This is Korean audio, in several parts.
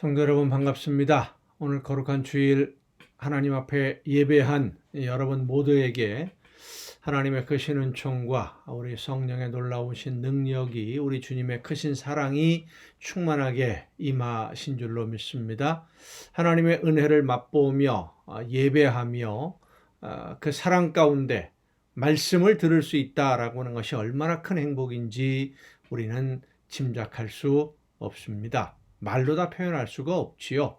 성도 여러분 반갑습니다. 오늘 거룩한 주일 하나님 앞에 예배한 여러분 모두에게 하나님의 크신 은총과 우리 성령의 놀라우신 능력이 우리 주님의 크신 사랑이 충만하게 임하신 줄로 믿습니다. 하나님의 은혜를 맛보며 예배하며 그 사랑 가운데 말씀을 들을 수 있다라고 하는 것이 얼마나 큰 행복인지 우리는 짐작할 수 없습니다. 말로 다 표현할 수가 없지요.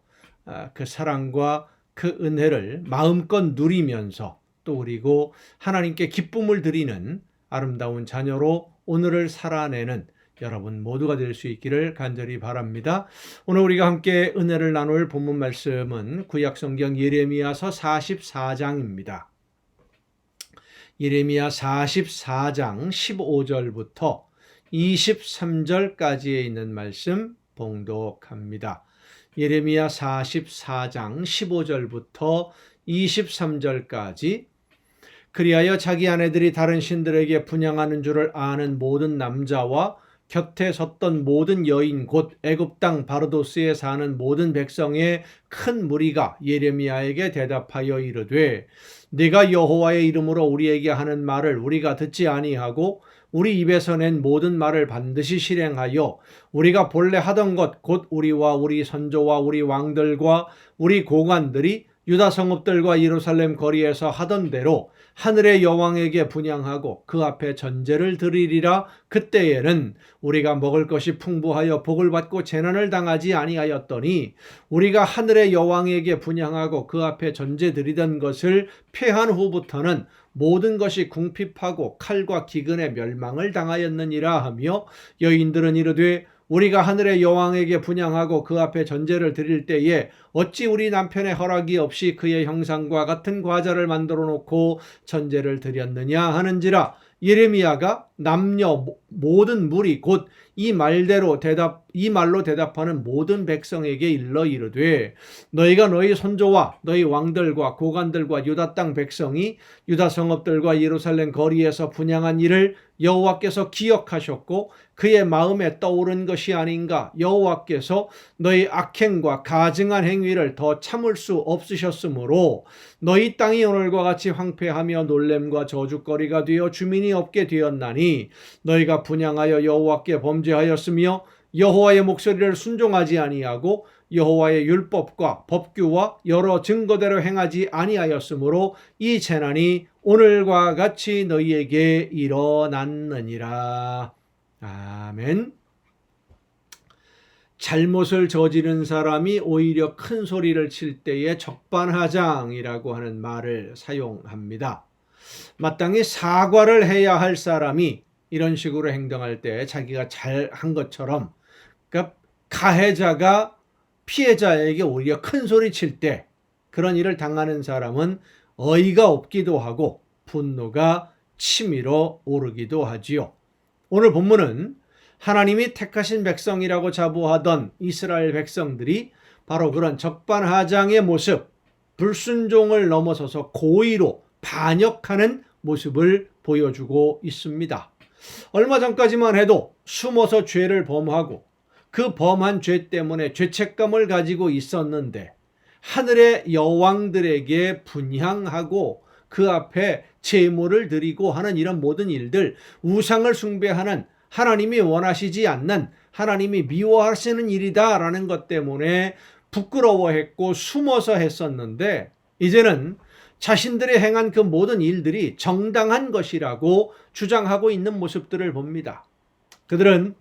그 사랑과 그 은혜를 마음껏 누리면서 또 그리고 하나님께 기쁨을 드리는 아름다운 자녀로 오늘을 살아내는 여러분 모두가 될 수 있기를 간절히 바랍니다. 오늘 우리가 함께 은혜를 나눌 본문 말씀은 구약성경 예레미야서 44장입니다. 예레미야 44장 15절부터 23절까지에 있는 말씀 봉독합니다. 예레미야 44장 15절부터 23절까지 그리하여 자기 아내들이 다른 신들에게 분향하는 줄을 아는 모든 남자와 곁에 섰던 모든 여인 곧 애굽 땅 바르도스에 사는 모든 백성의 큰 무리가 예레미야에게 대답하여 이르되 네가 여호와의 이름으로 우리에게 하는 말을 우리가 듣지 아니하고 우리 입에서 낸 모든 말을 반드시 실행하여 우리가 본래 하던 것 곧 우리와 우리 선조와 우리 왕들과 우리 고관들이 유다 성읍들과 예루살렘 거리에서 하던 대로 하늘의 여왕에게 분향하고 그 앞에 전제를 드리리라. 그때에는 우리가 먹을 것이 풍부하여 복을 받고 재난을 당하지 아니하였더니 우리가 하늘의 여왕에게 분향하고 그 앞에 전제 드리던 것을 폐한 후부터는 모든 것이 궁핍하고 칼과 기근에 멸망을 당하였느니라 하며 여인들은 이르되 우리가 하늘의 여왕에게 분향하고 그 앞에 전제를 드릴 때에 어찌 우리 남편의 허락이 없이 그의 형상과 같은 과자를 만들어 놓고 전제를 드렸느냐 하는지라. 예레미야가 남녀 모든 무리 곧 이 말로 대답하는 모든 백성에게 일러 이르되 너희가 너희 선조와 너희 왕들과 고관들과 유다 땅 백성이 유다 성읍들과 예루살렘 거리에서 분향한 일을 여호와께서 기억하셨고 그의 마음에 떠오른 것이 아닌가. 여호와께서 너희 악행과 가증한 행위를 더 참을 수 없으셨으므로 너희 땅이 오늘과 같이 황폐하며 놀램과 저주거리가 되어 주민이 없게 되었나니 너희가 분향하여 여호와께 범죄하였으며 여호와의 목소리를 순종하지 아니하고 여호와의 율법과 법규와 여러 증거대로 행하지 아니하였으므로 이 재난이 오늘과 같이 너희에게 일어났느니라. 아멘. 잘못을 저지른 사람이 오히려 큰 소리를 칠 때에 적반하장이라고 하는 말을 사용합니다. 마땅히 사과를 해야 할 사람이 이런 식으로 행동할 때 자기가 잘한 것처럼, 그러니까 가해자가 피해자에게 오히려 큰 소리 칠 때 그런 일을 당하는 사람은 어이가 없기도 하고 분노가 치밀어 오르기도 하지요. 오늘 본문은 하나님이 택하신 백성이라고 자부하던 이스라엘 백성들이 바로 그런 적반하장의 모습, 불순종을 넘어서서 고의로 반역하는 모습을 보여주고 있습니다. 얼마 전까지만 해도 숨어서 죄를 범하고 그 범한 죄 때문에 죄책감을 가지고 있었는데 하늘의 여왕들에게 분향하고 그 앞에 제물을 드리고 하는 이런 모든 일들, 우상을 숭배하는 하나님이 원하시지 않는, 하나님이 미워하시는 일이다라는 것 때문에 부끄러워했고 숨어서 했었는데 이제는 자신들이 행한 그 모든 일들이 정당한 것이라고 주장하고 있는 모습들을 봅니다. 그들은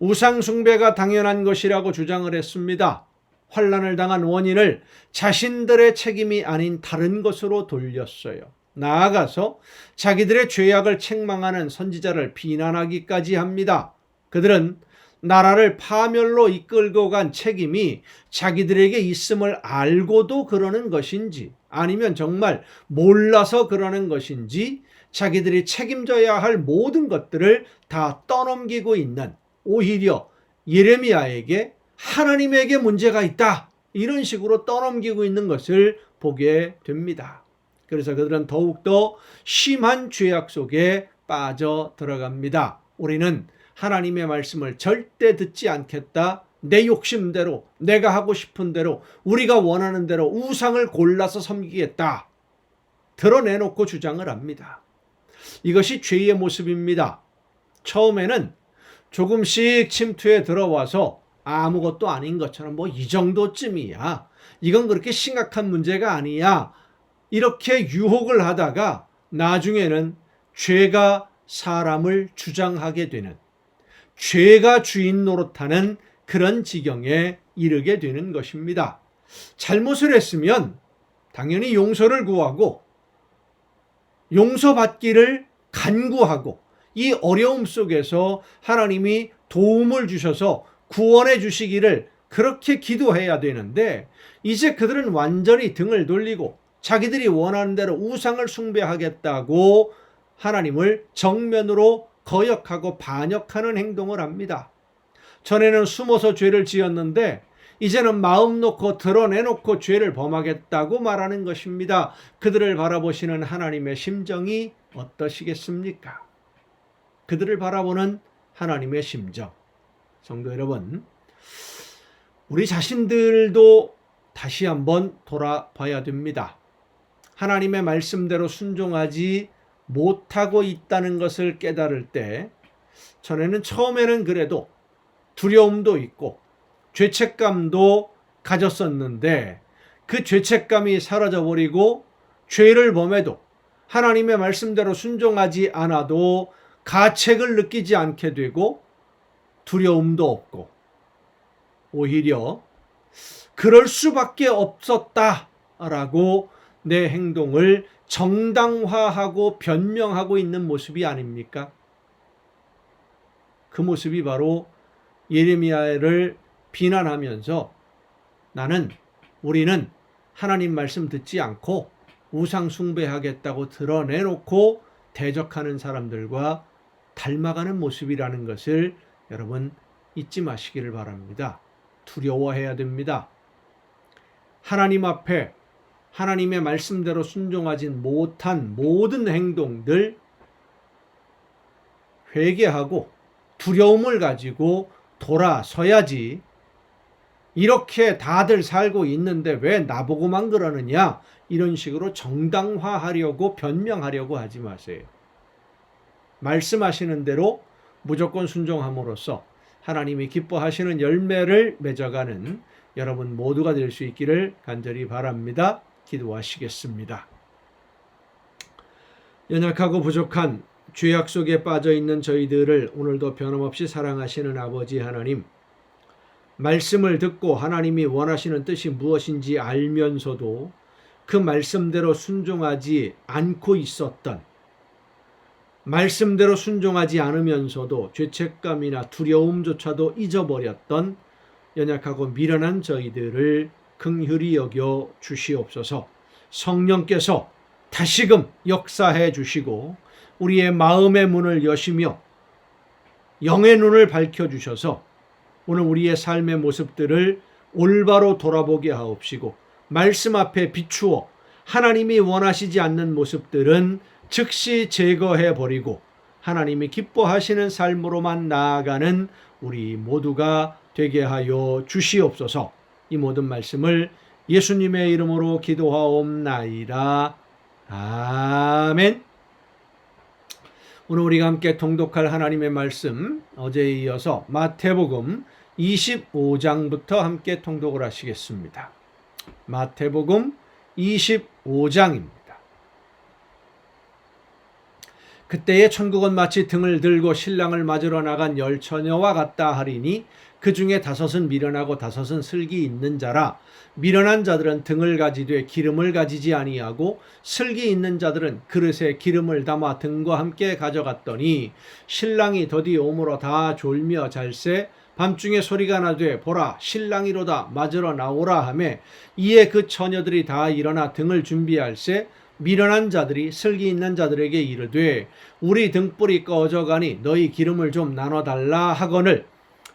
우상 숭배가 당연한 것이라고 주장을 했습니다. 환난을 당한 원인을 자신들의 책임이 아닌 다른 것으로 돌렸어요. 나아가서 자기들의 죄악을 책망하는 선지자를 비난하기까지 합니다. 그들은 나라를 파멸로 이끌고 간 책임이 자기들에게 있음을 알고도 그러는 것인지 아니면 정말 몰라서 그러는 것인지 자기들이 책임져야 할 모든 것들을 다 떠넘기고 있는, 오히려 예레미야에게 하나님에게 문제가 있다 이런 식으로 떠넘기고 있는 것을 보게 됩니다. 그래서 그들은 더욱더 심한 죄악 속에 빠져 들어갑니다. 우리는 하나님의 말씀을 절대 듣지 않겠다 내 욕심대로, 내가 하고 싶은 대로, 우리가 원하는 대로 우상을 골라서 섬기겠다 드러내놓고 주장을 합니다. 이것이 죄의 모습입니다. 처음에는 조금씩 침투에 들어와서 아무것도 아닌 것처럼 뭐 이 정도쯤이야, 이건 그렇게 심각한 문제가 아니야, 이렇게 유혹을 하다가 나중에는 죄가 사람을 주장하게 되는, 죄가 주인 노릇하는 그런 지경에 이르게 되는 것입니다. 잘못을 했으면 당연히 용서를 구하고 용서받기를 간구하고 이 어려움 속에서 하나님이 도움을 주셔서 구원해 주시기를 그렇게 기도해야 되는데, 이제 그들은 완전히 등을 돌리고 자기들이 원하는 대로 우상을 숭배하겠다고 하나님을 정면으로 거역하고 반역하는 행동을 합니다. 전에는 숨어서 죄를 지었는데 이제는 마음 놓고 드러내놓고 죄를 범하겠다고 말하는 것입니다. 그들을 바라보시는 하나님의 심정이 어떠시겠습니까? 그들을 바라보는 하나님의 심정. 성도 여러분, 우리 자신들도 다시 한번 돌아봐야 됩니다. 하나님의 말씀대로 순종하지 못하고 있다는 것을 깨달을 때, 전에는 처음에는 그래도 두려움도 있고 죄책감도 가졌었는데, 그 죄책감이 사라져버리고 죄를 범해도 하나님의 말씀대로 순종하지 않아도 가책을 느끼지 않게 되고 두려움도 없고, 오히려 그럴 수밖에 없었다라고 내 행동을 정당화하고 변명하고 있는 모습이 아닙니까? 그 모습이 바로 예레미야를 비난하면서 우리는 하나님 말씀 듣지 않고 우상 숭배하겠다고 드러내놓고 대적하는 사람들과 닮아가는 모습이라는 것을 여러분 잊지 마시기를 바랍니다. 두려워해야 됩니다. 하나님 앞에 하나님의 말씀대로 순종하지 못한 모든 행동들 회개하고 두려움을 가지고 돌아서야지, 이렇게 다들 살고 있는데 왜 나보고만 그러느냐, 이런 식으로 정당화하려고 변명하려고 하지 마세요. 말씀하시는 대로 무조건 순종함으로써 하나님이 기뻐하시는 열매를 맺어가는 여러분 모두가 될 수 있기를 간절히 바랍니다. 기도하시겠습니다. 연약하고 부족한 죄악 속에 빠져있는 저희들을 오늘도 변함없이 사랑하시는 아버지 하나님, 말씀을 듣고 하나님이 원하시는 뜻이 무엇인지 알면서도 그 말씀대로 순종하지 않고 있었던, 말씀대로 순종하지 않으면서도 죄책감이나 두려움조차도 잊어버렸던 연약하고 미련한 저희들을 긍휼히 여겨 주시옵소서. 성령께서 다시금 역사해 주시고 우리의 마음의 문을 여시며 영의 눈을 밝혀주셔서 오늘 우리의 삶의 모습들을 올바로 돌아보게 하옵시고, 말씀 앞에 비추어 하나님이 원하시지 않는 모습들은 즉시 제거해 버리고 하나님이 기뻐하시는 삶으로만 나아가는 우리 모두가 되게 하여 주시옵소서. 이 모든 말씀을 예수님의 이름으로 기도하옵나이다. 아멘. 오늘 우리가 함께 통독할 하나님의 말씀, 어제에 이어서 마태복음 25장부터 함께 통독을 하시겠습니다. 마태복음 25장입니다. 그때의 천국은 마치 등을 들고 신랑을 맞으러 나간 열 처녀와 같다 하리니, 그 중에 5은 미련하고 5은 슬기 있는 자라. 미련한 자들은 등을 가지되 기름을 가지지 아니하고, 슬기 있는 자들은 그릇에 기름을 담아 등과 함께 가져갔더니, 신랑이 더디 오므로 다 졸며 잘새 밤중에 소리가 나되 보라 신랑이로다 맞으러 나오라 하매, 이에 그 처녀들이 다 일어나 등을 준비할새 미련한 자들이 슬기 있는 자들에게 이르되 우리 등불이 꺼져가니 너희 기름을 좀 나눠달라 하거늘,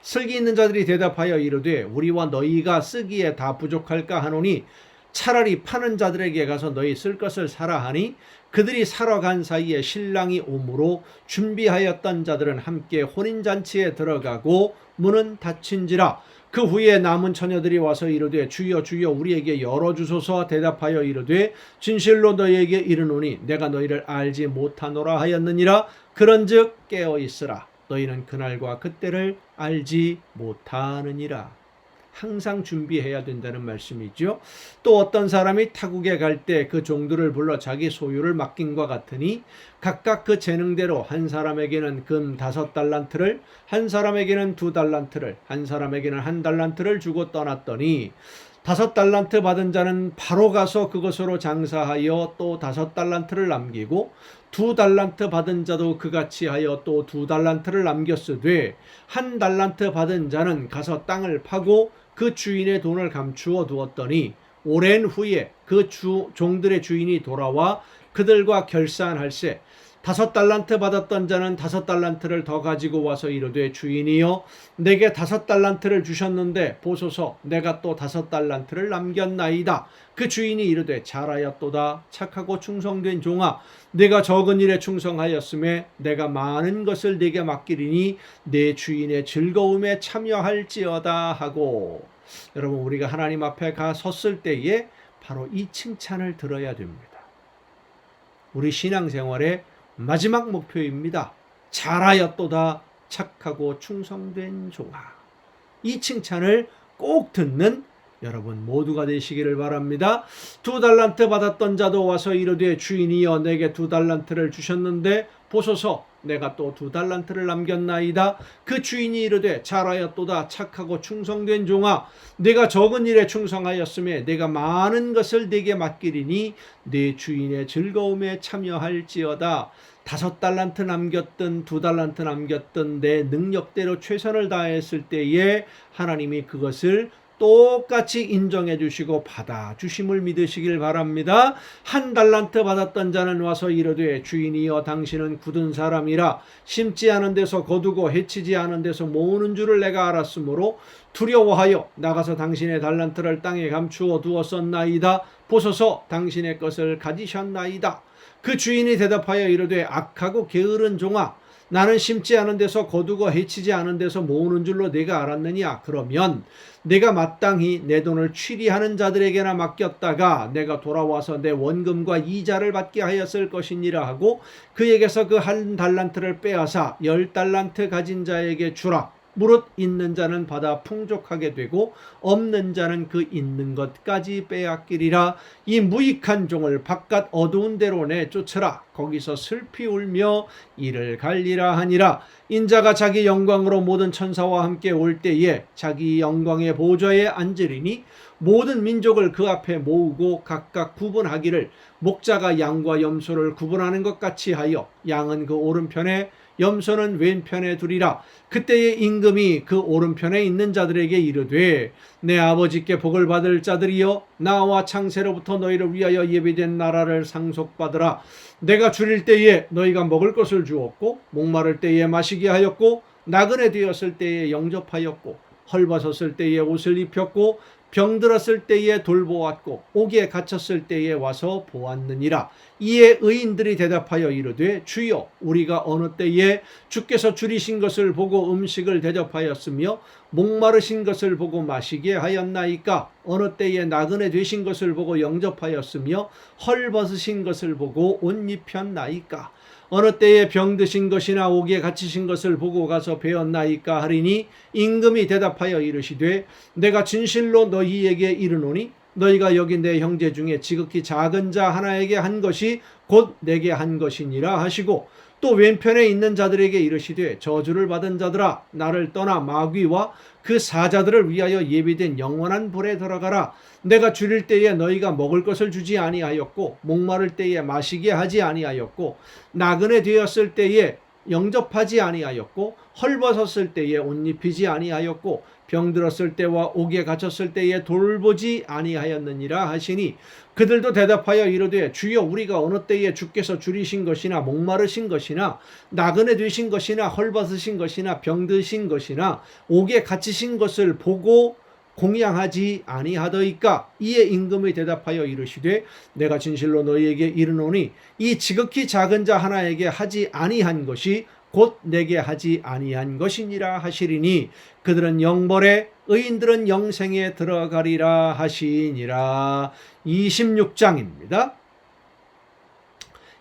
슬기 있는 자들이 대답하여 이르되 우리와 너희가 쓰기에 다 부족할까 하노니 차라리 파는 자들에게 가서 너희 쓸 것을 사라 하니, 그들이 사러 간 사이에 신랑이 오므로 준비하였던 자들은 함께 혼인잔치에 들어가고 문은 닫힌지라. 그 후에 남은 처녀들이 와서 이르되 주여 주여 우리에게 열어주소서. 대답하여 이르되 진실로 너희에게 이르노니 내가 너희를 알지 못하노라 하였느니라. 그런즉 깨어 있으라. 너희는 그날과 그때를 알지 못하느니라. 항상 준비해야 된다는 말씀이죠. 또 어떤 사람이 타국에 갈 때 그 종들을 불러 자기 소유를 맡긴과 같으니 각각 그 재능대로 한 사람에게는 금 5달란트를, 한 사람에게는 2달란트를, 한 사람에게는 1달란트를 주고 떠났더니 5달란트 받은 자는 바로 가서 그것으로 장사하여 또 5달란트를 남기고 2달란트 받은 자도 그같이 하여 또 2달란트를 남겼으되 1달란트 받은 자는 가서 땅을 파고 그 주인의 돈을 감추어 두었더니 오랜 후에 그 종들의 주인이 돌아와 그들과 결산할세 5달란트 받았던 자는 5달란트를 더 가지고 와서 이르되 주인이여 내게 5달란트를 주셨는데 보소서 내가 또 5달란트를 남겼나이다. 그 주인이 이르되 잘하였도다. 착하고 충성된 종아 내가 적은 일에 충성하였음에 내가 많은 것을 네게 맡기리니 내 주인의 즐거움에 참여할지어다 하고. 여러분 우리가 하나님 앞에 가 섰을 때에 바로 이 칭찬을 들어야 됩니다. 우리 신앙생활의 마지막 목표입니다. 잘하였도다. 착하고 충성된 종아. 이 칭찬을 꼭 듣는 여러분 모두가 되시기를 바랍니다. 2달란트 받았던 자도 와서 이르되 주인이여 내게 2달란트를 주셨는데 보소서 내가 또 2달란트를 남겼나이다. 그 주인이 이르되 잘하였도다. 착하고 충성된 종아 내가 적은 일에 충성하였음에 내가 많은 것을 네게 맡기리니 내 주인의 즐거움에 참여할지어다. 5달란트 남겼든 2달란트 남겼든 내 능력대로 최선을 다했을 때에 하나님이 그것을 똑같이 인정해 주시고 받아 주심을 믿으시길 바랍니다. 1달란트 받았던 자는 와서 이르되 주인이여 당신은 굳은 사람이라 심지 않은 데서 거두고 해치지 않은 데서 모으는 줄을 내가 알았으므로 두려워하여 나가서 당신의 달란트를 땅에 감추어 두었었나이다. 보소서 당신의 것을 가지셨나이다. 그 주인이 대답하여 이르되 악하고 게으른 종아 나는 심지 않은 데서 거두고 해치지 않은 데서 모으는 줄로 내가 알았느냐. 그러면 내가 마땅히 내 돈을 취리하는 자들에게나 맡겼다가 내가 돌아와서 내 원금과 이자를 받게 하였을 것이니라 하고 그에게서 그 1달란트를 빼앗아 10달란트 가진 자에게 주라. 무릇 있는 자는 받아 풍족하게 되고 없는 자는 그 있는 것까지 빼앗기리라. 이 무익한 종을 바깥 어두운 데로 내쫓으라. 거기서 슬피 울며 이를 갈리라 하니라. 인자가 자기 영광으로 모든 천사와 함께 올 때에 자기 영광의 보좌에 앉으리니 모든 민족을 그 앞에 모으고 각각 구분하기를 목자가 양과 염소를 구분하는 것 같이 하여 양은 그 오른편에 염소는 왼편에 두리라. 그때의 임금이 그 오른편에 있는 자들에게 이르되 내 아버지께 복을 받을 자들이여 나와 창세로부터 너희를 위하여 예비된 나라를 상속받으라. 내가 줄일 때에 너희가 먹을 것을 주었고 목마를 때에 마시게 하였고 나그네 되었을 때에 영접하였고 헐벗었을 때에 옷을 입혔고 병들었을 때에 돌보았고 옥에 갇혔을 때에 와서 보았느니라. 이에 의인들이 대답하여 이르되 주여 우리가 어느 때에 주께서 줄이신 것을 보고 음식을 대접하였으며 목마르신 것을 보고 마시게 하였나이까. 어느 때에 나그네 되신 것을 보고 영접하였으며 헐벗으신 것을 보고 옷 입혔나이까. 어느 때에 병드신 것이나 옥에 갇히신 것을 보고 가서 배웠나이까 하리니 임금이 대답하여 이르시되 내가 진실로 너희에게 이르노니 너희가 여기 내 형제 중에 지극히 작은 자 하나에게 한 것이 곧 내게 한 것이니라 하시고 또 왼편에 있는 자들에게 이르시되 저주를 받은 자들아 나를 떠나 마귀와 그 사자들을 위하여 예비된 영원한 불에 들어가라. 내가 줄일 때에 너희가 먹을 것을 주지 아니하였고 목마를 때에 마시게 하지 아니하였고 나그네 되었을 때에 영접하지 아니하였고 헐벗었을 때에 옷 입히지 아니하였고 병들었을 때와 옥에 갇혔을 때에 돌보지 아니하였느니라 하시니 그들도 대답하여 이르되 주여 우리가 어느 때에 주께서 줄이신 것이나 목마르신 것이나 나그네 되신 것이나 헐벗으신 것이나 병드신 것이나 옥에 갇히신 것을 보고 공양하지 아니하더이까. 이에 임금이 대답하여 이르시되 내가 진실로 너희에게 이르노니 이 지극히 작은 자 하나에게 하지 아니한 것이 곧 내게 하지 아니한 것이니라 하시리니 그들은 영벌에 의인들은 영생에 들어가리라 하시니라. 26장입니다.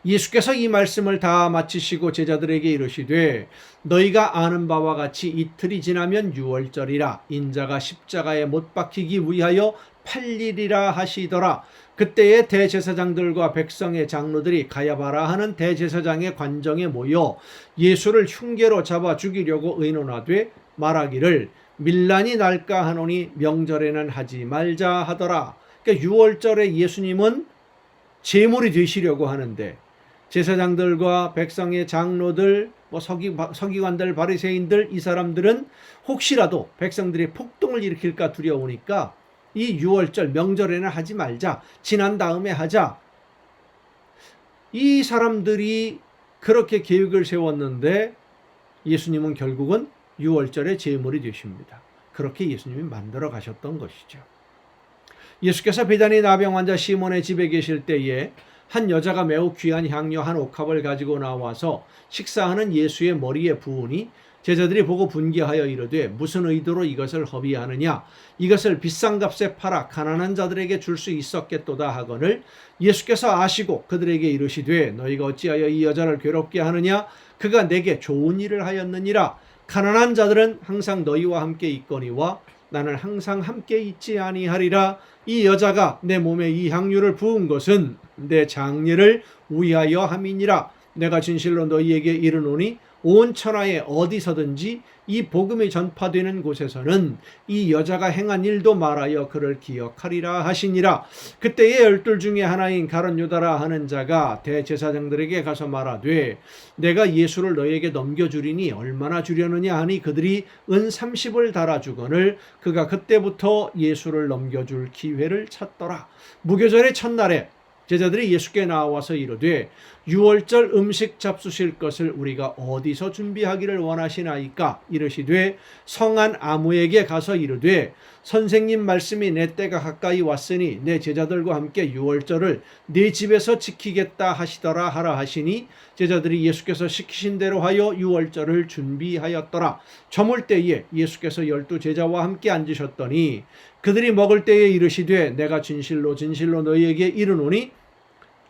예수께서 이 말씀을 다 마치시고 제자들에게 이르시되 너희가 아는 바와 같이 이틀이 지나면 유월절이라 인자가 십자가에 못 박히기 위하여 팔리리라 하시더라. 그때에 대제사장들과 백성의 장로들이 가야바라 하는 대제사장의 관정에 모여 예수를 흉계로 잡아 죽이려고 의논하되 말하기를 밀란이 날까 하노니 명절에는 하지 말자 하더라. 그러니까 유월절에 예수님은 제물이 되시려고 하는데 제사장들과 백성의 장로들, 서기관들, 바리새인들 이 사람들은 혹시라도 백성들이 폭동을 일으킬까 두려우니까 이 유월절 명절에는 하지 말자. 지난 다음에 하자. 이 사람들이 그렇게 계획을 세웠는데 예수님은 결국은 유월절의 제물이 되십니다. 그렇게 예수님이 만들어 가셨던 것이죠. 예수께서 베다니 나병 환자 시몬의 집에 계실 때에 한 여자가 매우 귀한 향료 한 옥합을 가지고 나와서 식사하는 예수의 머리에 부으니 제자들이 보고 분개하여 이르되 무슨 의도로 이것을 허비하느냐 이것을 비싼 값에 팔아 가난한 자들에게 줄 수 있었겠도다 하거늘 예수께서 아시고 그들에게 이르시되 너희가 어찌하여 이 여자를 괴롭게 하느냐 그가 내게 좋은 일을 하였느니라. 가난한 자들은 항상 너희와 함께 있거니와 나는 항상 함께 있지 아니하리라. 이 여자가 내 몸에 이 향유를 부은 것은 내 장례를 위하여 함이니라. 내가 진실로 너희에게 이르노니 온 천하에 어디서든지 이 복음이 전파되는 곳에서는 이 여자가 행한 일도 말하여 그를 기억하리라 하시니라. 그때에 12 중에 하나인 가룟 유다라 하는 자가 대제사장들에게 가서 말하되 내가 예수를 너희에게 넘겨주리니 얼마나 주려느냐 하니 그들이 은 30을 달아주거늘 그가 그때부터 예수를 넘겨줄 기회를 찾더라. 무교절의 첫날에 제자들이 예수께 나와서 이르되 유월절 음식 잡수실 것을 우리가 어디서 준비하기를 원하시나이까 이르시되 성한 아무에게 가서 이르되 선생님 말씀이 내 때가 가까이 왔으니 내 제자들과 함께 유월절을 네 집에서 지키겠다 하시더라 하라 하시니 제자들이 예수께서 시키신 대로 하여 유월절을 준비하였더라. 저물 때에 예수께서 12 제자와 함께 앉으셨더니 그들이 먹을 때에 이르시되 내가 진실로 진실로 너희에게 이르노니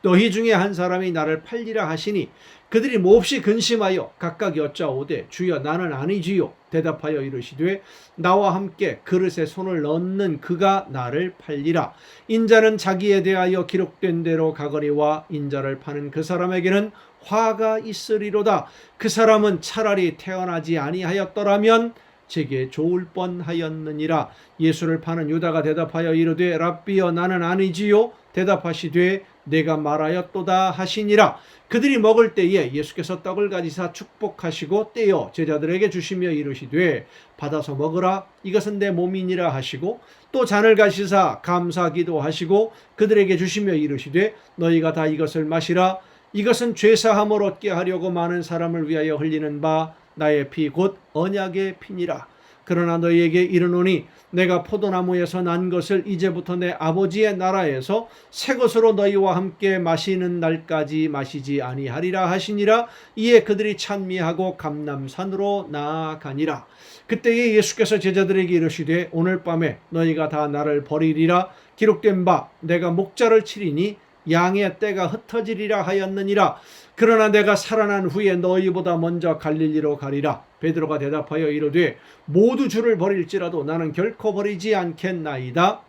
너희 중에 한 사람이 나를 팔리라 하시니 그들이 몹시 근심하여 각각 여짜오되 주여 나는 아니지요. 대답하여 이르시되 나와 함께 그릇에 손을 넣는 그가 나를 팔리라. 인자는 자기에 대하여 기록된 대로 가거니와 인자를 파는 그 사람에게는 화가 있으리로다. 그 사람은 차라리 태어나지 아니하였더라면 제게 좋을 뻔하였느니라. 예수를 파는 유다가 대답하여 이르되 랍비여 나는 아니지요. 대답하시되 내가 말하였도다 하시니라. 그들이 먹을 때에 예수께서 떡을 가지사 축복하시고 떼어 제자들에게 주시며 이르시되 받아서 먹으라 이것은 내 몸이니라 하시고 또 잔을 가지사 감사기도 하시고 그들에게 주시며 이르시되 너희가 다 이것을 마시라 이것은 죄사함을 얻게 하려고 많은 사람을 위하여 흘리는 바 나의 피 곧 언약의 피니라. 그러나 너희에게 이르노니 내가 포도나무에서 난 것을 이제부터 내 아버지의 나라에서 새 것으로 너희와 함께 마시는 날까지 마시지 아니하리라 하시니라. 이에 그들이 찬미하고 감람산으로 나아가니라. 그때에 예수께서 제자들에게 이르시되 오늘 밤에 너희가 다 나를 버리리라. 기록된 바 내가 목자를 치리니 양의 떼가 흩어지리라 하였느니라. 그러나 내가 살아난 후에 너희보다 먼저 갈릴리로 가리라. 베드로가 대답하여 이르되 모두 주를 버릴지라도 나는 결코 버리지 않겠나이다.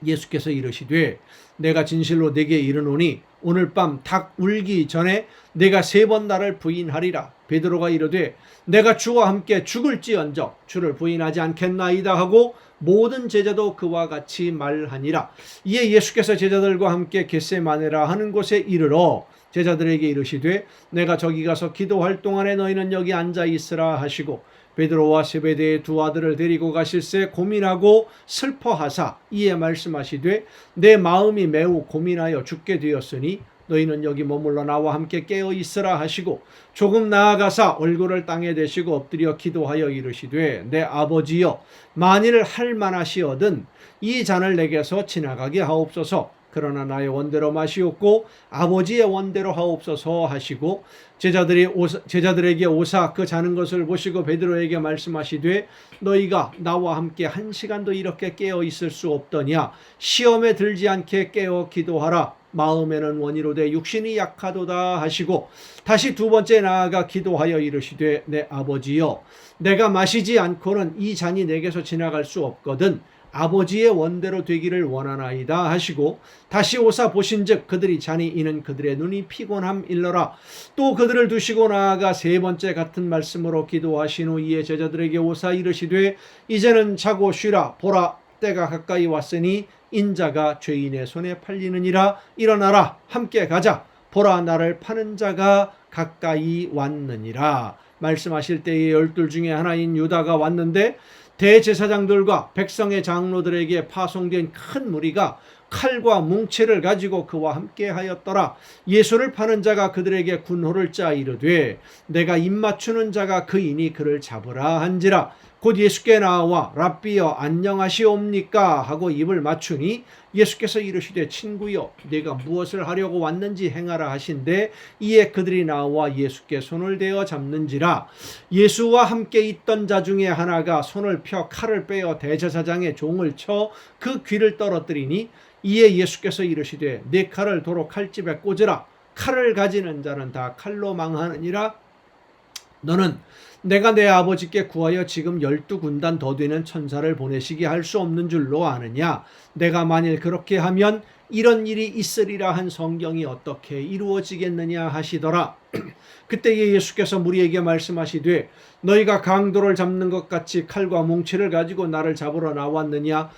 예수께서 이르시되 내가 진실로 네게 이르노니 오늘 밤 닭 울기 전에 내가 3번 나를 부인하리라. 베드로가 이르되 내가 주와 함께 죽을지언정 주를 부인하지 않겠나이다 하고 모든 제자도 그와 같이 말하니라. 이에 예수께서 제자들과 함께 겟세마네라 하는 곳에 이르러 제자들에게 이르시되 내가 저기 가서 기도할 동안에 너희는 여기 앉아 있으라 하시고 베드로와 세베대의 2 아들을 데리고 가실새 고민하고 슬퍼하사 이에 말씀하시되 내 마음이 매우 고민하여 죽게 되었으니 너희는 여기 머물러 나와 함께 깨어 있으라 하시고 조금 나아가사 얼굴을 땅에 대시고 엎드려 기도하여 이르시되 내 아버지여 만일 할 만하시거든 이 잔을 내게서 지나가게 하옵소서. 그러나 나의 원대로 마시옵고 아버지의 원대로 하옵소서 하시고 제자들에게 오사 그 자는 것을 보시고 베드로에게 말씀하시되 너희가 나와 함께 한 시간도 이렇게 깨어 있을 수 없더냐. 시험에 들지 않게 깨어 기도하라. 마음에는 원이로되 육신이 약하도다 하시고 다시 두 번째 나아가 기도하여 이르시되 내 아버지여 내가 마시지 않고는 이 잔이 내게서 지나갈 수 없거든 아버지의 원대로 되기를 원하나이다 하시고 다시 오사 보신즉 그들이 잔이 이는 그들의 눈이 피곤함 일러라. 또 그들을 두시고 나아가 세 번째 같은 말씀으로 기도하신 후 이에 제자들에게 오사 이르시되 이제는 자고 쉬라. 보라 때가 가까이 왔으니 인자가 죄인의 손에 팔리느니라. 일어나라 함께 가자. 보라 나를 파는 자가 가까이 왔느니라. 말씀하실 때에 12 중에 하나인 유다가 왔는데 대제사장들과 백성의 장로들에게 파송된 큰 무리가 칼과 뭉치를 가지고 그와 함께 하였더라. 예수를 파는 자가 그들에게 군호를 짜 이르되 내가 입맞추는 자가 그이니 그를 잡으라 한지라. 곧 예수께 나와 랍비여 안녕하시옵니까 하고 입을 맞추니 예수께서 이르시되 친구여 네가 무엇을 하려고 왔는지 행하라 하신대 이에 그들이 나와 예수께 손을 대어 잡는지라. 예수와 함께 있던 자 중에 하나가 손을 펴 칼을 빼어 대제사장의 종을 쳐 그 귀를 떨어뜨리니 이에 예수께서 이르시되 네 칼을 도로 칼집에 꽂으라. 칼을 가지는 자는 다 칼로 망하느니라. 너는 내가 내 아버지께 구하여 지금 12군단 더 되는 천사를 보내시게 할 수 없는 줄로 아느냐. 내가 만일 그렇게 하면 이런 일이 있으리라 한 성경이 어떻게 이루어지겠느냐 하시더라. 그때에 예수께서 무리에게 말씀하시되 너희가 강도를 잡는 것 같이 칼과 뭉치를 가지고 나를 잡으러 나왔느냐.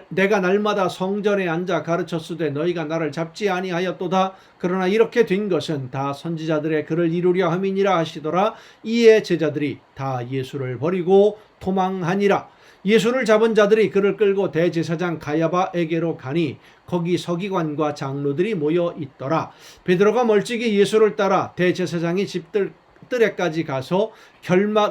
내가 날마다 성전에 앉아 가르쳤으되 너희가 나를 잡지 아니하였도다. 그러나 이렇게 된 것은 다 선지자들의 글을 이루려 함이니라 하시더라. 이에 제자들이 다 예수를 버리고 도망하니라. 예수를 잡은 자들이 그를 끌고 대제사장 가야바에게로 가니 거기 서기관과 장로들이 모여 있더라. 베드로가 멀찍이 예수를 따라 대제사장의 집뜰에까지 가서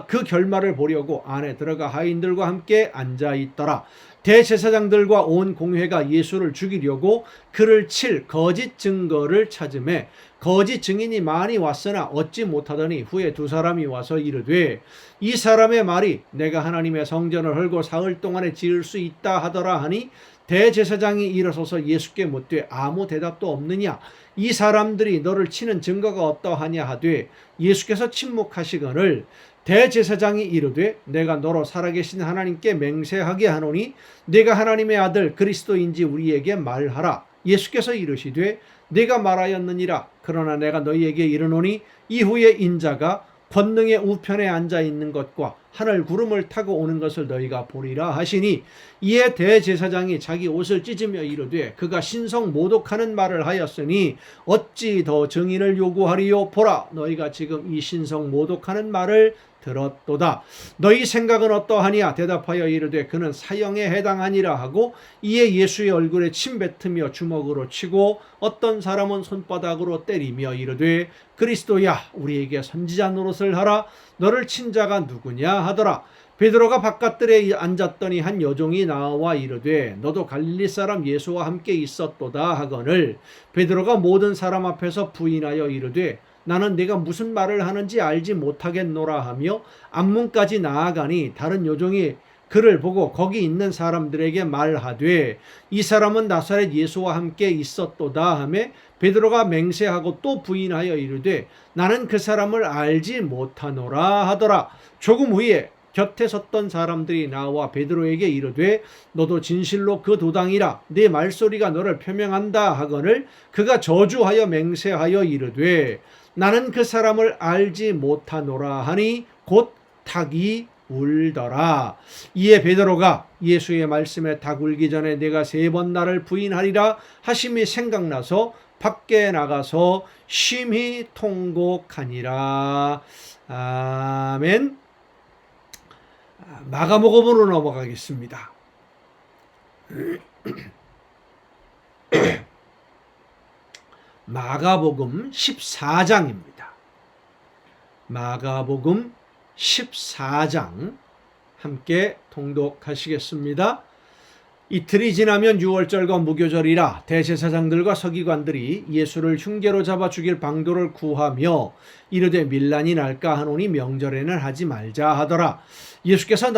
그 결말을 보려고 안에 들어가 하인들과 함께 앉아 있더라. 대제사장들과 온 공회가 예수를 죽이려고 그를 칠 거짓 증거를 찾음에 거짓 증인이 많이 왔으나 얻지 못하더니 후에 두 사람이 와서 이르되 이 사람의 말이 내가 하나님의 성전을 헐고 사흘 동안에 지을 수 있다 하더라 하니 대제사장이 일어서서 예수께 묻되 아무 대답도 없느냐. 이 사람들이 너를 치는 증거가 어떠하냐 하되 예수께서 침묵하시거늘 대제사장이 이르되 내가 너로 살아계신 하나님께 맹세하게 하노니 네가 하나님의 아들 그리스도인지 우리에게 말하라. 예수께서 이르시되 네가 말하였느니라. 그러나 내가 너희에게 이르노니 이후에 인자가 권능의 우편에 앉아 있는 것과 하늘 구름을 타고 오는 것을 너희가 보리라 하시니 이에 대제사장이 자기 옷을 찢으며 이르되 그가 신성 모독하는 말을 하였으니 어찌 더 증인을 요구하리요. 보라 너희가 지금 이 신성 모독하는 말을 들었도다. 너희 생각은 어떠하냐. 대답하여 이르되 그는 사형에 해당하니라 하고 이에 예수의 얼굴에 침 뱉으며 주먹으로 치고 어떤 사람은 손바닥으로 때리며 이르되 그리스도야 우리에게 선지자 노릇을 하라. 너를 친 자가 누구냐 하더라. 베드로가 바깥들에 앉았더니 한 여종이 나와 이르되 너도 갈릴리 사람 예수와 함께 있었도다 하거늘 베드로가 모든 사람 앞에서 부인하여 이르되 나는 네가 무슨 말을 하는지 알지 못하겠노라 하며 앞문까지 나아가니 다른 여종이 그를 보고 거기 있는 사람들에게 말하되 이 사람은 나사렛 예수와 함께 있었도다 하며 베드로가 맹세하고 또 부인하여 이르되 나는 그 사람을 알지 못하노라 하더라. 조금 후에 곁에 섰던 사람들이 나와 베드로에게 이르되 너도 진실로 그 도당이라 네 말소리가 너를 표명한다 하거늘 그가 저주하여 맹세하여 이르되 나는 그 사람을 알지 못하노라 하니 곧 닭이 울더라. 이에 베드로가 예수의 말씀에 닭 울기 전에 내가 3번 나를 부인하리라 하심이 생각나서 밖에 나가서 심히 통곡하니라. 아멘. 마가복음으로 넘어가겠습니다. 마가복음 14장입니다. 마가복음 14장 함께 통독하시겠습니다. 이틀이 지나면 유월절과 무교절이라 대제사장들과 서기관들이 예수를 흉계로 잡아 죽일 방도를 구하며 이르되 밀란이 날까 하노니 명절에는 하지 말자 하더라. 예수께서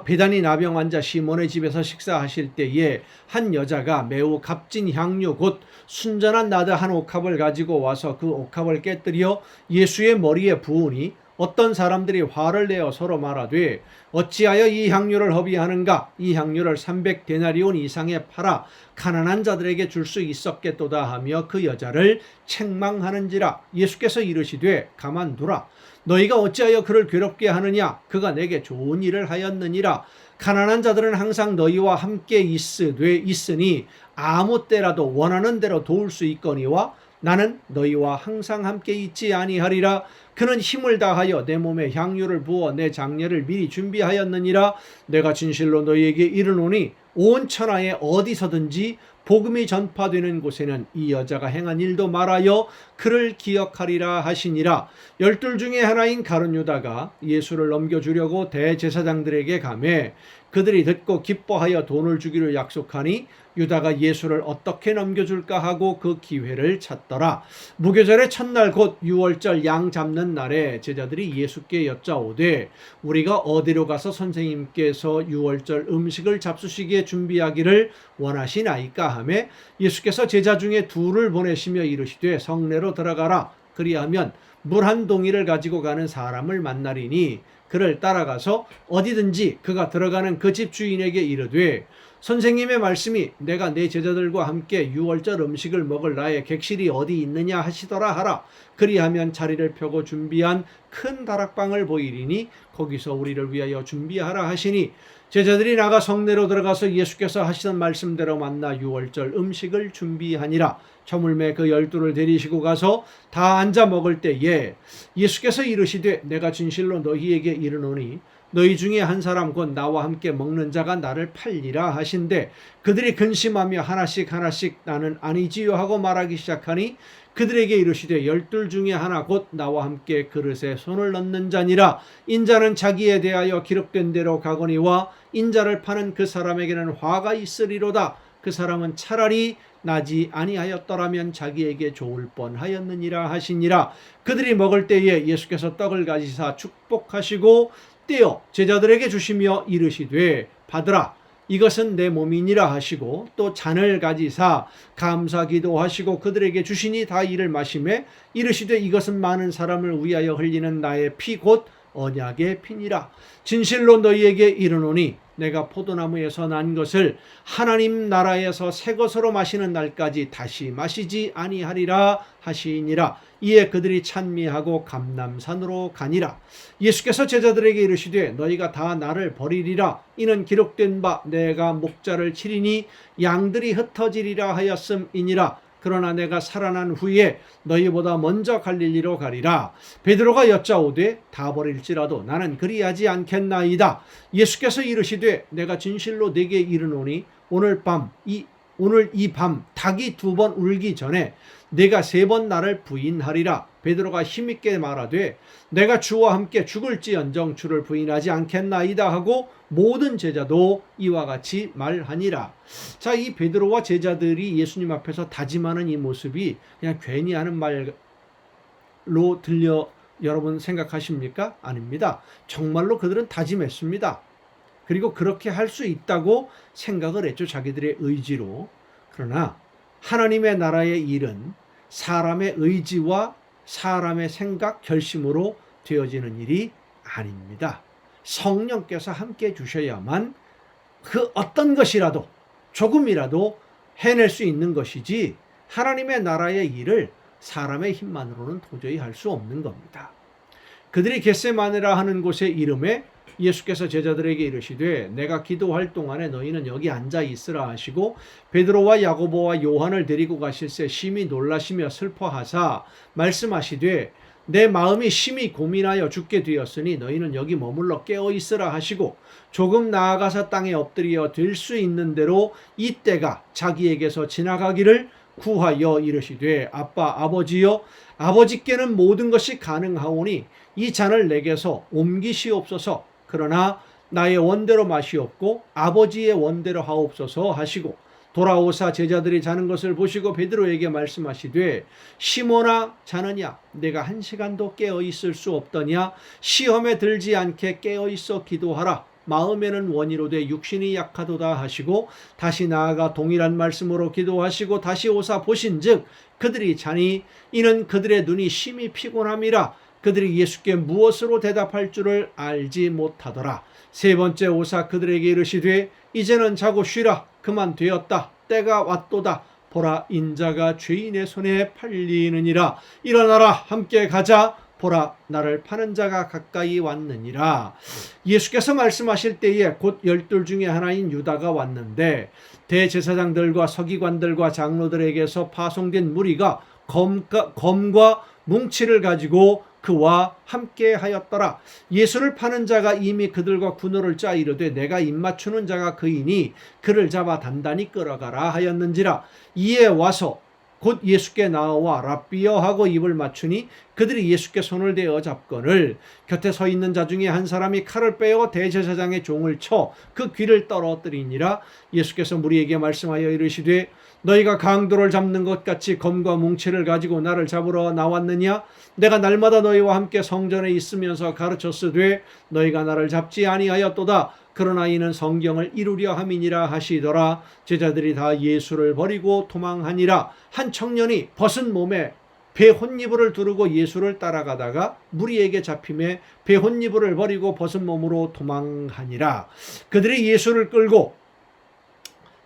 비단이 나병 환자 시몬의 집에서 식사하실 때에 한 여자가 매우 값진 향유 곧 순전한 나드 한 옥합을 가지고 와서 그 옥합을 깨뜨려 예수의 머리에 부으니 어떤 사람들이 화를 내어 서로 말하되 어찌하여 이 향유를 허비하는가? 이 향유를 300데나리온 이상에 팔아 가난한 자들에게 줄 수 있었겠도다 하며 그 여자를 책망하는지라. 예수께서 이르시되 가만두라. 너희가 어찌하여 그를 괴롭게 하느냐? 그가 내게 좋은 일을 하였느니라. 가난한 자들은 항상 너희와 함께 있으니 아무 때라도 원하는 대로 도울 수 있거니와 나는 너희와 항상 함께 있지 아니하리라. 그는 힘을 다하여 내 몸에 향유를 부어 내 장례를 미리 준비하였느니라. 내가 진실로 너희에게 이르노니 온 천하에 어디서든지 복음이 전파되는 곳에는 이 여자가 행한 일도 말하여 그를 기억하리라 하시니라. 12 중에 하나인 가룟 유다가 예수를 넘겨주려고 대제사장들에게 가매 그들이 듣고 기뻐하여 돈을 주기로 약속하니 유다가 예수를 어떻게 넘겨줄까 하고 그 기회를 찾더라. 무교절의 첫날 곧 유월절 양 잡는 날에 제자들이 예수께 여짜오되 우리가 어디로 가서 선생님께서 유월절 음식을 잡수시기에 준비하기를 원하시나이까 하매 예수께서 제자 중에 둘을 보내시며 이르시되 성내로 들어가라. 그리하면 물 한 동이를 가지고 가는 사람을 만나리니 그를 따라가서 어디든지 그가 들어가는 그 집 주인에게 이르되 선생님의 말씀이 내가 내 제자들과 함께 유월절 음식을 먹을 나의 객실이 어디 있느냐 하시더라 하라. 그리하면 자리를 펴고 준비한 큰 다락방을 보이리니 거기서 우리를 위하여 준비하라 하시니 제자들이 나가 성내로 들어가서 예수께서 하시던 말씀대로 만나 유월절 음식을 준비하니라. 저물매 그 12를 데리시고 가서 다 앉아 먹을 때에 예수께서 이르시되 내가 진실로 너희에게 이르노니 너희 중에 한 사람 곧 나와 함께 먹는 자가 나를 팔리라 하신대 그들이 근심하며 하나씩 나는 아니지요 하고 말하기 시작하니 그들에게 이르시되 12 중에 하나 곧 나와 함께 그릇에 손을 넣는 자니라. 인자는 자기에 대하여 기록된 대로 가거니와 인자를 파는 그 사람에게는 화가 있으리로다. 그 사람은 차라리 나지 아니하였더라면 자기에게 좋을 뻔하였느니라 하시니라. 그들이 먹을 때에 예수께서 떡을 가지사 축복하시고 떼어 제자들에게 주시며 이르시되 받으라 이것은 내 몸이니라 하시고 또 잔을 가지사 감사 기도하시고 그들에게 주시니 다 이를 마시매 이르시되 이것은 많은 사람을 위하여 흘리는 나의 피 곧 언약의 피니라. 진실로 너희에게 이르노니 내가 포도나무에서 난 것을 하나님 나라에서 새 것으로 마시는 날까지 다시 마시지 아니하리라 하시니라. 이에 그들이 찬미하고 감람산으로 가니라. 예수께서 제자들에게 이르시되 너희가 다 나를 버리리라. 이는 기록된 바 내가 목자를 치리니 양들이 흩어지리라 하였음이니라. 그러나 내가 살아난 후에 너희보다 먼저 갈릴리로 가리라. 베드로가 여짜오되 다 버릴지라도 나는 그리하지 않겠나이다. 예수께서 이르시되 내가 진실로 네게 이르노니 오늘 이 밤 닭이 2번 울기 전에 내가 3번 나를 부인하리라. 베드로가 힘있게 말하되 내가 주와 함께 죽을지언정 주를 부인하지 않겠나이다 하고 모든 제자도 이와 같이 말하니라. 자, 이 베드로와 제자들이 예수님 앞에서 다짐하는 이 모습이 그냥 괜히 하는 말로 들려 여러분 생각하십니까? 아닙니다. 정말로 그들은 다짐했습니다. 그리고 그렇게 할 수 있다고 생각을 했죠. 자기들의 의지로. 그러나 하나님의 나라의 일은 사람의 의지와 사람의 생각, 결심으로 되어지는 일이 아닙니다. 성령께서 함께 주셔야만 그 어떤 것이라도 조금이라도 해낼 수 있는 것이지 하나님의 나라의 일을 사람의 힘만으로는 도저히 할 수 없는 겁니다. 그들이 겟세마네라 하는 곳에 이름에 예수께서 제자들에게 이르시되 내가 기도할 동안에 너희는 여기 앉아 있으라 하시고 베드로와 야고보와 요한을 데리고 가실새 심히 놀라시며 슬퍼하사 말씀하시되 내 마음이 심히 고민하여 죽게 되었으니 너희는 여기 머물러 깨어 있으라 하시고 조금 나아가서 땅에 엎드려 될 수 있는 대로 이 때가 자기에게서 지나가기를 구하여 이르시되 아버지여 아버지께는 모든 것이 가능하오니 이 잔을 내게서 옮기시옵소서. 그러나 나의 원대로 마시옵고 아버지의 원대로 하옵소서 하시고 돌아오사 제자들이 자는 것을 보시고 베드로에게 말씀하시되 시몬아 자느냐 내가 한 시간도 깨어 있을 수 없더냐 시험에 들지 않게 깨어 있어 기도하라 마음에는 원이로되 육신이 약하도다 하시고 다시 나아가 동일한 말씀으로 기도하시고 다시 오사 보신즉 그들이 자니 이는 그들의 눈이 심히 피곤함이라 그들이 예수께 무엇으로 대답할 줄을 알지 못하더라. 세 번째 오사 그들에게 이르시되 이제는 자고 쉬라 그만 되었다 때가 왔도다 보라 인자가 죄인의 손에 팔리느니라 일어나라 함께 가자 보라 나를 파는 자가 가까이 왔느니라. 예수께서 말씀하실 때에 곧 12 중에 하나인 유다가 왔는데 대제사장들과 서기관들과 장로들에게서 파송된 무리가 검과 뭉치를 가지고 그와 함께 하였더라. 예수를 파는 자가 이미 그들과 군호를 짜 이르되 내가 입맞추는 자가 그이니 그를 잡아 단단히 끌어가라 하였는지라. 이에 와서 곧 예수께 나와 랍비여 하고 입을 맞추니 그들이 예수께 손을 대어 잡거늘 곁에 서 있는 자 중에 한 사람이 칼을 빼어 대제사장의 종을 쳐 그 귀를 떨어뜨리니라. 예수께서 무리에게 말씀하여 이르시되 너희가 강도를 잡는 것 같이 검과 뭉치를 가지고 나를 잡으러 나왔느냐? 내가 날마다 너희와 함께 성전에 있으면서 가르쳤으되 너희가 나를 잡지 아니하였도다. 그러나 이는 성경을 이루려 함이니라 하시더라. 제자들이 다 예수를 버리고 도망하니라. 한 청년이 벗은 몸에 배 혼이불을 두르고 예수를 따라가다가 무리에게 잡힘에 배 혼이불을 버리고 벗은 몸으로 도망하니라. 그들이 예수를 끌고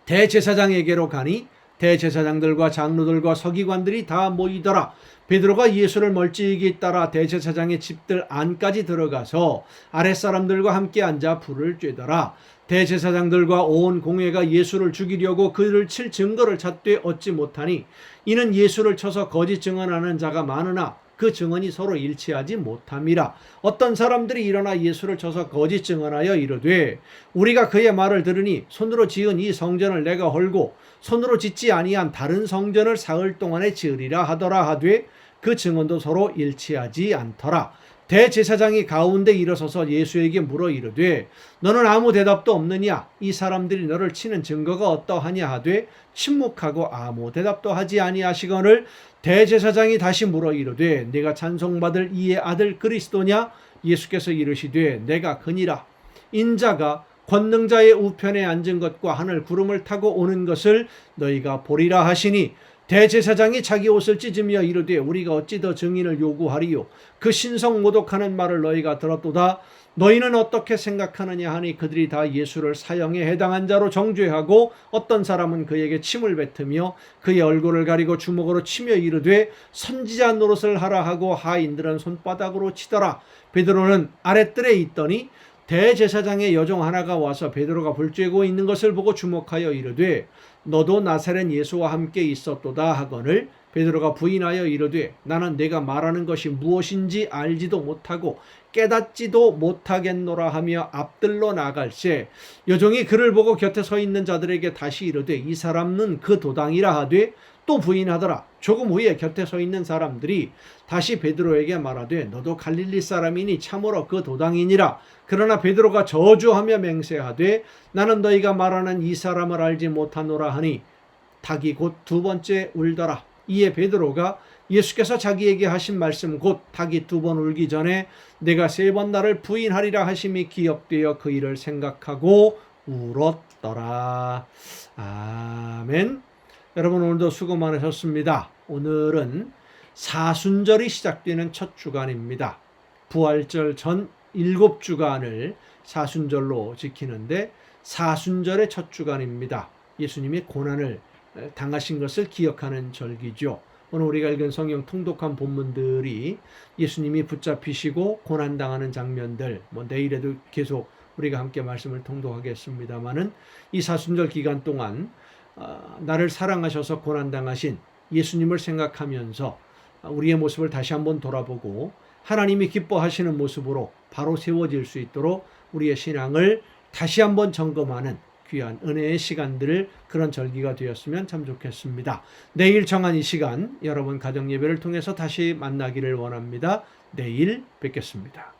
대제사장에게로 가니 대제사장들과 장로들과 서기관들이 다 모이더라. 베드로가 예수를 멀찍이 따라 대제사장의 집들 안까지 들어가서 아랫사람들과 함께 앉아 불을 쬐더라. 대제사장들과 온 공회가 예수를 죽이려고 그를 칠 증거를 찾되 얻지 못하니 이는 예수를 쳐서 거짓 증언하는 자가 많으나 그 증언이 서로 일치하지 못함이라. 어떤 사람들이 일어나 예수를 쳐서 거짓 증언하여 이르되 우리가 그의 말을 들으니 손으로 지은 이 성전을 내가 헐고 손으로 짓지 아니한 다른 성전을 사흘 동안에 지으리라 하더라 하되 그 증언도 서로 일치하지 않더라. 대제사장이 가운데 일어서서 예수에게 물어 이르되 너는 아무 대답도 없느냐? 이 사람들이 너를 치는 증거가 어떠하냐 하되 침묵하고 아무 대답도 하지 아니하시거늘 대제사장이 다시 물어 이르되 네가 찬송받을 이의 아들 그리스도냐? 예수께서 이르시되 내가 그니라. 인자가 권능자의 우편에 앉은 것과 하늘 구름을 타고 오는 것을 너희가 보리라 하시니 대제사장이 자기 옷을 찢으며 이르되 우리가 어찌 더 증인을 요구하리요? 그 신성 모독하는 말을 너희가 들었도다. 너희는 어떻게 생각하느냐 하니 그들이 다 예수를 사형에 해당한 자로 정죄하고 어떤 사람은 그에게 침을 뱉으며 그의 얼굴을 가리고 주먹으로 치며 이르되 선지자 노릇을 하라 하고 하인들은 손바닥으로 치더라. 베드로는 아랫뜰에 있더니 대제사장의 여종 하나가 와서 베드로가 불 쬐고 있는 것을 보고 주목하여 이르되 너도 나사렛 예수와 함께 있었도다 하거늘 베드로가 부인하여 이르되 나는 내가 말하는 것이 무엇인지 알지도 못하고 깨닫지도 못하겠노라 하며 앞들러 나갈새 여종이 그를 보고 곁에 서 있는 자들에게 다시 이르되 이 사람은 그 도당이라 하되 또 부인하더라. 조금 후에 곁에 서 있는 사람들이 다시 베드로에게 말하되 너도 갈릴리 사람이니 참으로 그 도당이니라. 그러나 베드로가 저주하며 맹세하되 나는 너희가 말하는 이 사람을 알지 못하노라 하니 닭이 곧 두 번째 울더라. 이에 베드로가 예수께서 자기에게 하신 말씀 곧 닭이 두 번 울기 전에 내가 세 번 나를 부인하리라 하심이 기억되어 그 일을 생각하고 울었더라. 아멘. 여러분 오늘도 수고 많으셨습니다. 오늘은 사순절이 시작되는 첫 주간입니다. 부활절 전 7주간을 사순절로 지키는데 사순절의 첫 주간입니다. 예수님이 고난을 당하신 것을 기억하는 절기죠. 오늘 우리가 읽은 성경 통독한 본문들이 예수님이 붙잡히시고 고난당하는 장면들, 내일에도 계속 우리가 함께 말씀을 통독하겠습니다마는 이 사순절 기간 동안 나를 사랑하셔서 고난당하신 예수님을 생각하면서 우리의 모습을 다시 한번 돌아보고 하나님이 기뻐하시는 모습으로 바로 세워질 수 있도록 우리의 신앙을 다시 한번 점검하는 귀한 은혜의 시간들을 그런 절기가 되었으면 참 좋겠습니다. 내일 정한 이 시간 여러분 가정예배를 통해서 다시 만나기를 원합니다. 내일 뵙겠습니다.